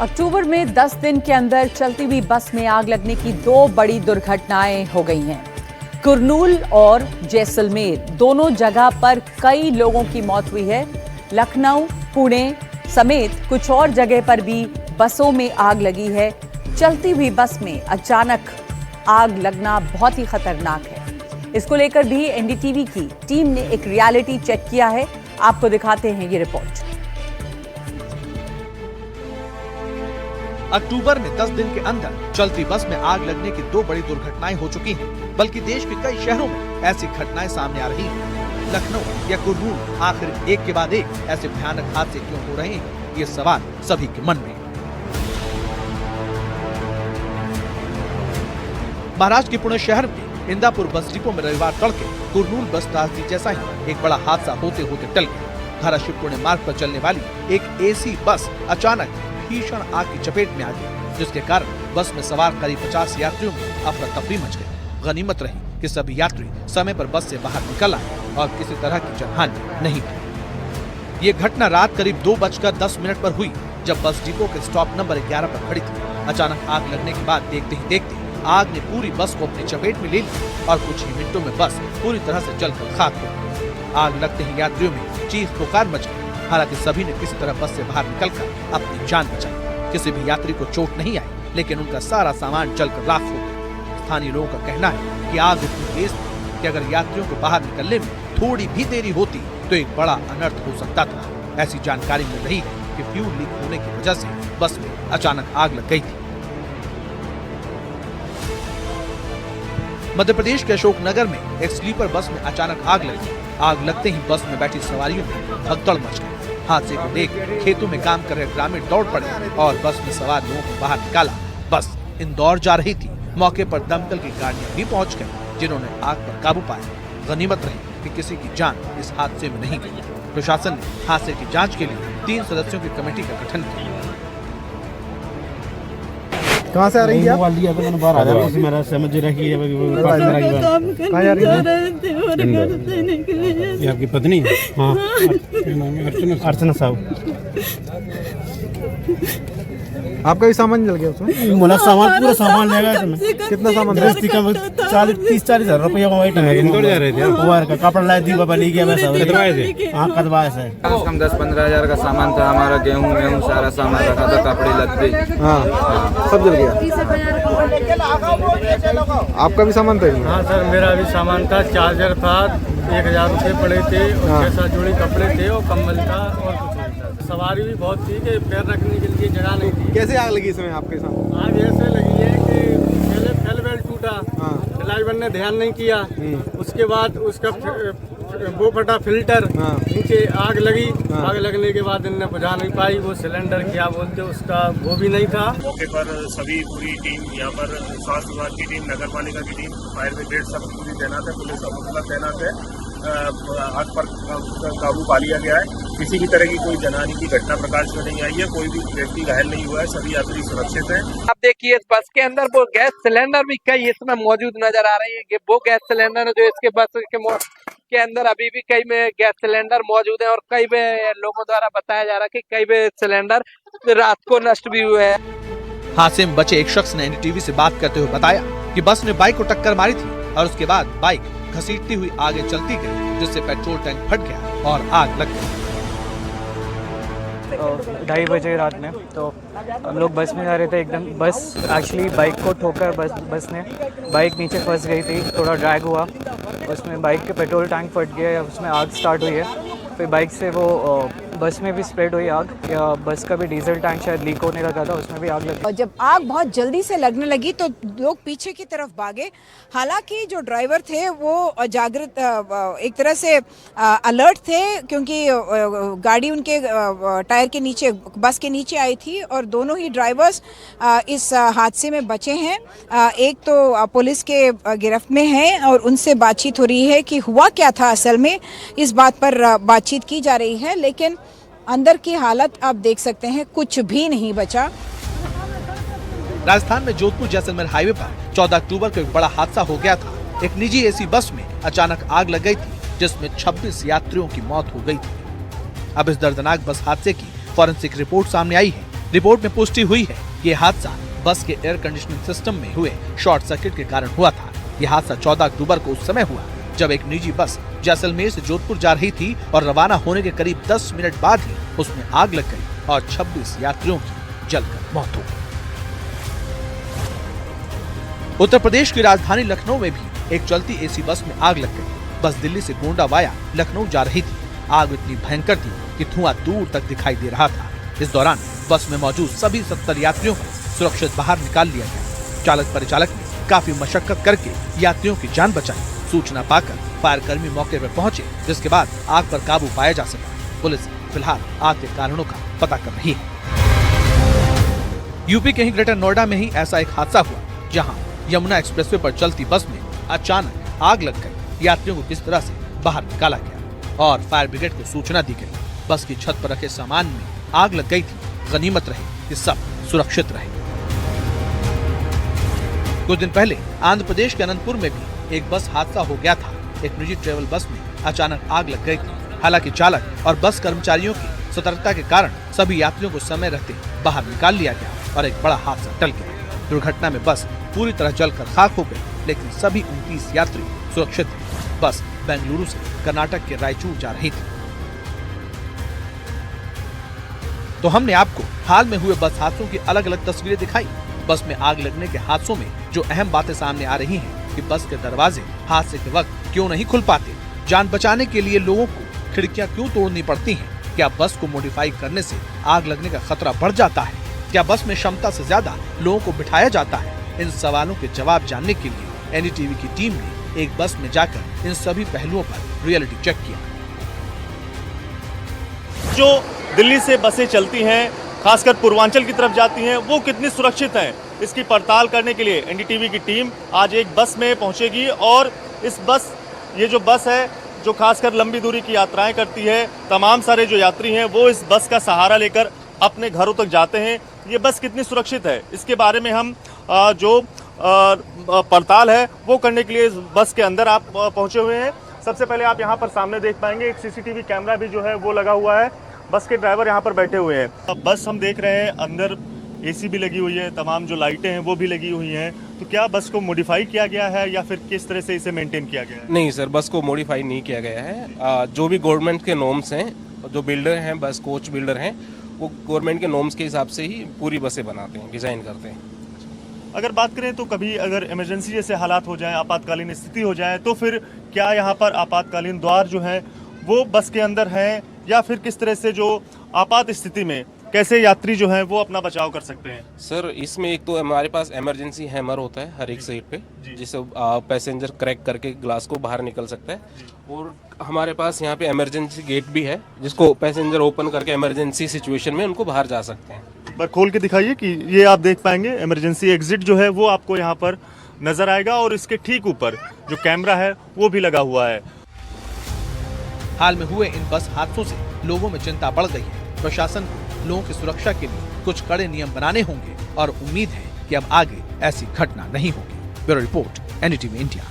अक्टूबर में 10 दिन के अंदर चलती हुई बस में आग लगने की दो बड़ी दुर्घटनाएं हो गई हैं। कुरनूल और जैसलमेर दोनों जगह पर कई लोगों की मौत हुई है। लखनऊ, पुणे समेत कुछ और जगह पर भी बसों में आग लगी है। चलती हुई बस में अचानक आग लगना बहुत ही खतरनाक है। इसको लेकर भी एनडीटीवी की टीम ने एक रियलिटी चेक किया है। आपको दिखाते हैं ये रिपोर्ट। अक्टूबर में 10 दिन के अंदर चलती बस में आग लगने की दो बड़ी दुर्घटनाएं हो चुकी हैं, बल्कि देश के कई शहरों में ऐसी घटनाएं सामने आ रही हैं। लखनऊ या कुरनूल आखिर एक के बाद एक ऐसे भयानक हादसे क्यों हो रहे हैं, ये सवाल सभी के मन में है। महाराष्ट्र के पुणे शहर में इंदापुर बस डिपो में रविवार तड़के कुरनूल बस त्रासदी जैसा ही एक बड़ा हादसा होते होते टल गया। धाराशिव पुणे मार्ग पर चलने वाली एक एसी बस अचानक भीषण आग की चपेट में आ गई, जिसके कारण बस में सवार करीब 50 यात्रियों में अफरा तफरी मच गई। गनीमत रही कि सभी यात्री समय पर बस से बाहर निकल आए और किसी तरह की जानहानि नहीं हुई। ये घटना रात करीब 2:10 पर हुई, जब बस डिपो के स्टॉप नंबर 11 पर खड़ी थी। अचानक आग लगने के बाद देखते ही देखते आग ने पूरी बस को अपनी चपेट में ले ली और कुछ ही मिनटों में बस पूरी तरह से जलकर खाक हो गई। आग लगते ही यात्रियों में चीख पुकार मच गई। हालांकि सभी ने किसी तरह बस से बाहर निकलकर अपनी जान बचाई। किसी भी यात्री को चोट नहीं आई, लेकिन उनका सारा सामान जलकर राख हो गया। स्थानीय लोगों का कहना है कि आग इतनी तेज थी कि अगर यात्रियों को बाहर निकलने में थोड़ी भी देरी होती तो एक बड़ा अनर्थ हो सकता था। ऐसी जानकारी मिल रही है कि फ्यूल लीक होने की वजह से बस में अचानक आग लग गई थी। मध्य प्रदेश के अशोकनगर में एक स्लीपर बस में अचानक आग लगी। आग लगते ही बस में बैठी सवारियों में भगदड़ मच गई। हादसे को देख खेतों में काम कर रहे ग्रामीण दौड़ पड़े और बस में सवार लोगों को बाहर निकाला। बस इंदौर जा रही थी। मौके पर दमकल की गाड़ियां भी पहुंच गई, जिन्होंने आग पर काबू पाया। गनीमत रही कि किसी की जान इस हादसे में नहीं गई। प्रशासन ने हादसे की जांच के लिए 3 सदस्यों की कमेटी का गठन किया। कहाँ से आ रही है आप? तो मैंने बाहर आ जाना, मेरा समझ रही है। कहाँ जा रही है? ये आपकी पत्नी है? हाँ, अर्चना साहब। आपका भी सामान जल गया उसमें? मोला सामान पूरा सामान ले गया इसमें। कितना सामान? 30-40 हजार रुपया वही टंगा। इंदौर जा रहे थे? वो का कपड़ा लाए दी बाबा ले गया। मैं सब कदवाए थे। हाँ, कदवाए से कम 10-15 हजार का सामान था। हमारा गेहूं सारा सामान रखा था, कपड़े लत्ते। हाँ, सब जल गया। आपका भी सामान था? हाँ सर, मेरा भी सामान था। चार्जर था, 1000 रुपये पड़े थे और 6-7 जोड़ी कपड़े थे और कंबल था और कुछ नहीं था। सवारी भी बहुत थी कि पैर रखने के लिए जगह नहीं थी। कैसे आग लगी इसमें आपके साथ? आग ऐसे लगी है कि पहले फेल बेल्ट टूटा, ड्राइवर ने ध्यान नहीं किया। उसके बाद उसका वो फटा फिल्टर, नीचे आग लगी। आग लगने के बाद इनने बुझा नहीं पाई। वो सिलेंडर क्या बोलते उसका वो भी नहीं था। मौके पर सभी पूरी टीम, यहाँ पर स्वास्थ्य विभाग की टीम, नगर पालिका की टीम, फायर ब्रिगेड सब पूरी तैनात है, पुलिस सब तैनात है। आग पर काबू पा लिया गया है। किसी भी तरह की कोई जनहानि की घटना प्रकाश में नहीं आई है। कोई भी व्यक्ति घायल नहीं हुआ है। सभी यात्री सुरक्षित हैं। अब देखिए, इस बस के अंदर वो गैस सिलेंडर भी कई इसमें मौजूद नजर आ रही है। वो गैस सिलेंडर जो इसके बस के अंदर अभी भी कई में गैस सिलेंडर मौजूद है और कई में लोगों द्वारा बताया जा रहा है कि कई में सिलेंडर रात को नष्ट भी हुए हैं। हादसे में बचे एक शख्स ने एनडीटीवी से बात करते हुए बताया कि बस ने बाइक को टक्कर मारी थी और उसके बाद बाइक घसीटती हुई आगे चलती गई, जिससे पेट्रोल टैंक फट गया और आग लग गई। 2:30 बजे रात में तो हम लोग बस में जा रहे थे। एकदम बस एक्चुअली बाइक को ठोकर बस ने बाइक नीचे फंस गई थी। थोड़ा ड्रैग हुआ, उसमें बाइक के पेट्रोल टैंक फट गया, उसमें आग स्टार्ट हुई है। फिर बाइक से वो बस में भी स्प्रेड हुई आग, या बस का भी डीजल टैंक शायद लीक होने लगा था, उसमें भी आग लगी। और जब आग बहुत जल्दी से लगने लगी तो लोग पीछे की तरफ भागे। हालांकि जो ड्राइवर थे वो जागृत, एक तरह से अलर्ट थे, क्योंकि गाड़ी उनके टायर के नीचे, बस के नीचे आई थी और दोनों ही ड्राइवर्स इस हादसे में बचे हैं। एक तो पुलिस के गिरफ्त में है और उनसे बातचीत हो रही है कि हुआ क्या था असल में, इस बात पर बातचीत की जा रही है। लेकिन अंदर की हालत आप देख सकते हैं, कुछ भी नहीं बचा। राजस्थान में जोधपुर जैसलमेर हाईवे पर 14 अक्टूबर को एक बड़ा हादसा हो गया था। एक निजी एसी बस में अचानक आग लग गई थी, जिसमें 26 यात्रियों की मौत हो गई थी। अब इस दर्दनाक बस हादसे की फॉरेंसिक रिपोर्ट सामने आई है। रिपोर्ट में पुष्टि हुई है कि यह हादसा बस के एयर कंडीशनिंग सिस्टम में हुए शॉर्ट सर्किट के कारण हुआ था। यह हादसा 14 अक्टूबर को उस समय हुआ जब एक निजी बस जैसलमेर से जोधपुर जा रही थी और रवाना होने के करीब 10 मिनट बाद ही उसमें आग लग गई और 26 यात्रियों की जलकर मौत हो गई। उत्तर प्रदेश की राजधानी लखनऊ में भी एक चलती एसी बस में आग लग गई। बस दिल्ली से गोंडा वाया लखनऊ जा रही थी। आग इतनी भयंकर थी कि धुआं दूर तक दिखाई दे रहा था। इस दौरान बस में मौजूद सभी 70 यात्रियों को सुरक्षित बाहर निकाल लिया गया। चालक परिचालक ने काफी मशक्कत करके यात्रियों की जान बचाई। सूचना पाकर फायर कर्मी मौके पर पहुंचे, जिसके बाद आग पर काबू पाया जा सका। पुलिस फिलहाल आग के कारणों का पता कर रही है। यूपी के ही ग्रेटर नोएडा में ही ऐसा एक हादसा हुआ जहां यमुना एक्सप्रेसवे पर चलती बस में अचानक आग लग गई। यात्रियों को किस तरह से बाहर निकाला गया और फायर ब्रिगेड को सूचना दी गई। बस की छत पर रखे सामान में आग लग गई थी। गनीमत रही कि सब सुरक्षित रहे। कुछ दिन पहले आंध्र प्रदेश के अनंतपुर में भी एक बस हादसा हो गया था। एक निजी ट्रेवल बस में अचानक आग लग गई थी। हालांकि चालक और बस कर्मचारियों की सतर्कता के कारण सभी यात्रियों को समय रहते बाहर निकाल लिया गया और एक बड़ा हादसा टल गया। दुर्घटना में बस पूरी तरह जलकर खाक हो गई, लेकिन सभी 29 यात्री सुरक्षित थे। बस बेंगलुरु से कर्नाटक के रायचूर जा रही थी। तो हमने आपको हाल में हुए बस हादसों की अलग अलग तस्वीरें दिखाई। बस में आग लगने के हादसों में जो अहम बातें सामने आ रही हैं कि बस के दरवाजे हादसे के वक्त क्यों नहीं खुल पाते, जान बचाने के लिए लोगों को खिड़कियां क्यों तोड़नी पड़ती हैं, क्या बस को मॉडिफाई करने से आग लगने का खतरा बढ़ जाता है, क्या बस में क्षमता से ज्यादा लोगों को बिठाया जाता है। इन सवालों के जवाब जानने के लिए एनडीटीवी की टीम ने एक बस में जाकर इन सभी पहलुओं पर रियलिटी चेक किया। जो दिल्ली से बसें चलती हैं, खासकर पूर्वांचल की तरफ जाती हैं, वो कितनी सुरक्षित हैं, इसकी पड़ताल करने के लिए एनडीटीवी की टीम आज एक बस में पहुंचेगी। और ये जो बस है जो खासकर लंबी दूरी की यात्राएं करती है, तमाम सारे जो यात्री हैं वो इस बस का सहारा लेकर अपने घरों तक जाते हैं। ये बस कितनी सुरक्षित है, इसके बारे में हम जो पड़ताल है वो करने के लिए इस बस के अंदर आप पहुंचे हुए हैं। सबसे पहले आप यहाँ पर सामने देख पाएंगे एक सीसीटीवी कैमरा भी जो है वो लगा हुआ है। बस के ड्राइवर यहाँ पर बैठे हुए हैं। अब बस हम देख रहे हैं अंदर एसी भी लगी हुई है, तमाम जो लाइटें हैं वो भी लगी हुई हैं। तो क्या बस को मॉडिफाई किया गया है या फिर किस तरह से इसे मेंटेन किया गया है? नहीं सर, बस को मॉडिफाई नहीं किया गया है। जो भी गवर्नमेंट के नॉर्म्स हैं, जो बिल्डर हैं, बस कोच बिल्डर हैं, वो गवर्नमेंट के नॉर्म्स के हिसाब से ही पूरी बसें बनाते हैं, डिज़ाइन करते हैं। अगर बात करें तो कभी अगर इमरजेंसी जैसे हालात हो जाए, आपातकालीन स्थिति हो जाए, तो फिर क्या यहाँ पर आपातकालीन द्वार जो है वो बस के अंदर है या फिर किस तरह से जो आपात स्थिति में कैसे यात्री जो हैं वो अपना बचाव कर सकते हैं? सर इसमें एक तो हमारे पास इमरजेंसी हैमर होता है हर एक सीट पे, जिससे पैसेंजर क्रैक करके ग्लास को बाहर निकल सकता है। और हमारे पास यहाँ पे इमरजेंसी गेट भी है, जिसको पैसेंजर ओपन करके इमरजेंसी सिचुएशन में उनको बाहर जा सकते हैं। एक बार खोल के दिखाइए कि ये आप देख पाएंगे इमरजेंसी एग्जिट जो है वो आपको यहाँ पर नजर आएगा और इसके ठीक ऊपर जो कैमरा है वो भी लगा हुआ है। हाल में हुए इन बस हादसों से लोगों में चिंता बढ़ गई है। प्रशासन को लोगों की सुरक्षा के लिए कुछ कड़े नियम बनाने होंगे और उम्मीद है कि अब आगे ऐसी घटना नहीं होगी। Bureau report, NDTV India.